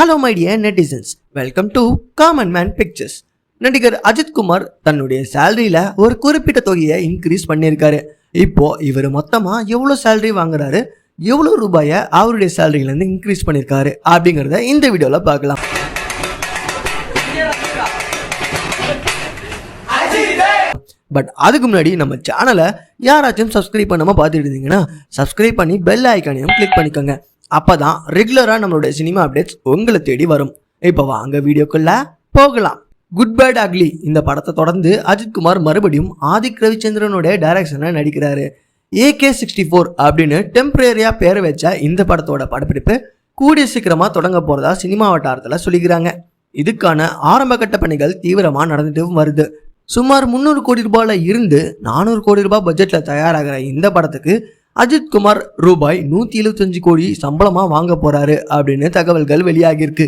Hello my dear netizens, welcome to common man pictures. நடிகர் அஜித் குமார் தன்னுடைய சேலரியில ஒரு குறிப்பிட்ட தொகையை இன்க்ரீஸ் பண்ணியிருக்காரு. இப்போ இவர் மொத்தமா எவ்வளோ சேலரி வாங்குறாரு, எவ்வளோ ரூபாயை அவருடைய சேலரியிலேருந்து இன்க்ரீஸ் பண்ணியிருக்காரு அப்படிங்கிறத இந்த வீடியோவில் பார்க்கலாம். பட் அதுக்கு முன்னாடி நம்ம சேனலை யாராச்சும் சப்ஸ்கிரைப் பண்ணாமல் பார்த்துட்டு இருந்தீங்கன்னா சப்ஸ்கிரைப் பண்ணி பெல் ஐக்கானையும் கிளிக் பண்ணிக்கோங்க. அப்பதான் ரெகுலராக நம்மளுடைய சினிமா அப்டேட்ஸ் உங்களை தேடி வரும். இப்போ வாங்க வீடியோக்குள்ள போகலாம். குட் பேட் அக்லி இந்த படத்தை தொடர்ந்து அஜித் குமார் மறுபடியும் ஆதிக் ரவிச்சந்திரனுடைய டைரக்ஷனை நடிக்கிறாரு. AK-64 அப்படின்னு டெம்பரரியா பேரை வச்ச இந்த படத்தோட படப்பிடிப்பு கூடிய சீக்கிரமா தொடங்க போறதா சினிமா வட்டாரத்தில் சொல்லிக்கிறாங்க. இதுக்கான ஆரம்ப கட்ட பணிகள் தீவிரமா நடந்துட்டு வருது. சுமார் 300 கோடி ரூபாயில இருந்து 400 கோடி ரூபாய் பட்ஜெட்ல தயாராகிற இந்த படத்துக்கு அஜித் குமார் ரூபாய் 175 கோடி சம்பளமா வாங்க போறாரு அப்படின்னு தகவல்கள் வெளியாகிருக்கு.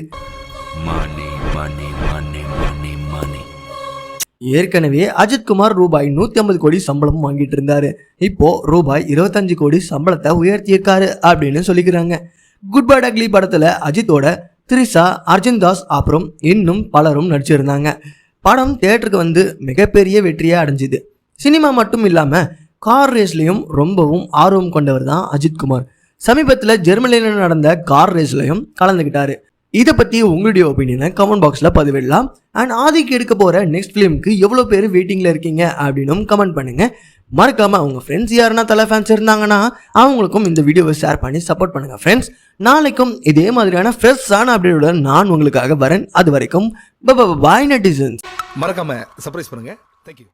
ஏற்கனவே அஜித் குமார் ரூபாய் 150 கோடி சம்பளம் வாங்கிட்டு இருந்தாரு. இப்போ ரூபாய் 25 கோடி சம்பளத்தை உயர்த்தியிருக்காரு அப்படின்னு சொல்லிக்கிறாங்க. குட் பேட் அக்லி படத்துல அஜித்தோட திரிஷா, அர்ஜுன் தாஸ் அப்புறம் இன்னும் பலரும் நடிச்சிருந்தாங்க. படம் தியேட்டருக்கு வந்து மிகப்பெரிய வெற்றியை அடைஞ்சுது. சினிமா மட்டும் இல்லாம கார் ரேஸ்லையும் ரொம்பவும் ஆர்வம் கொண்டவர் தான் அஜித் குமார். சமீபத்தில் ஜெர்மனியில் நடந்த கார் ரேஸ்லையும் கலந்துக்கிட்டாரு. இதை பற்றி உங்களுடைய ஒப்பீனியனை கமெண்ட் பாக்ஸில் பதிவிடலாம். அண்ட் ஆதிக்கு எடுக்க போகிற நெக்ஸ்ட் ஃபிலிமுக்கு எவ்வளோ பேர் வெயிட்டிங்கில் இருக்கீங்க அப்படின்னும் கமெண்ட் பண்ணுங்கள். மறக்காமல் அவங்க ஃப்ரெண்ட்ஸ் யாருன்னா தலை ஃபேன்ஸ் இருந்தாங்கன்னா அவங்களுக்கும் இந்த வீடியோவை ஷேர் பண்ணி சப்போர்ட் பண்ணுங்கள் ஃப்ரெண்ட்ஸ். நாளைக்கும் இதே மாதிரியான ஃப்ரெஷ்ஷான அப்டேட்டுடன் நான் உங்களுக்காக வரேன். அது வரைக்கும் பாய் நெட்டிசன்ஸ். மறக்காம சர்ப்ரைஸ் பண்ணுங்க. தேங்க்யூ.